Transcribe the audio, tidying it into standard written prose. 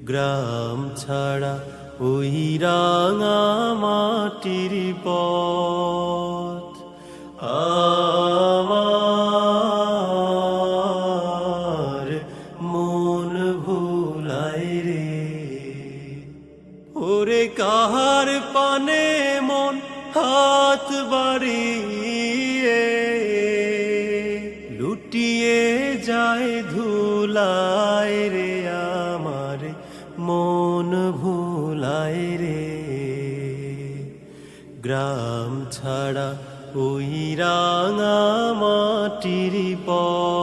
গ্রাম ছাড়া ওই রাঙা মাটির পথ আমার মন ভুলায় রে। ওরে কাহার পানে মন হাত বাড়িয়ে লুটিয়ে যায় ধুলায় রে, আমার মন ভুলায় রে। গ্রাম ছাড়া ওই রাঙা মাটির পথ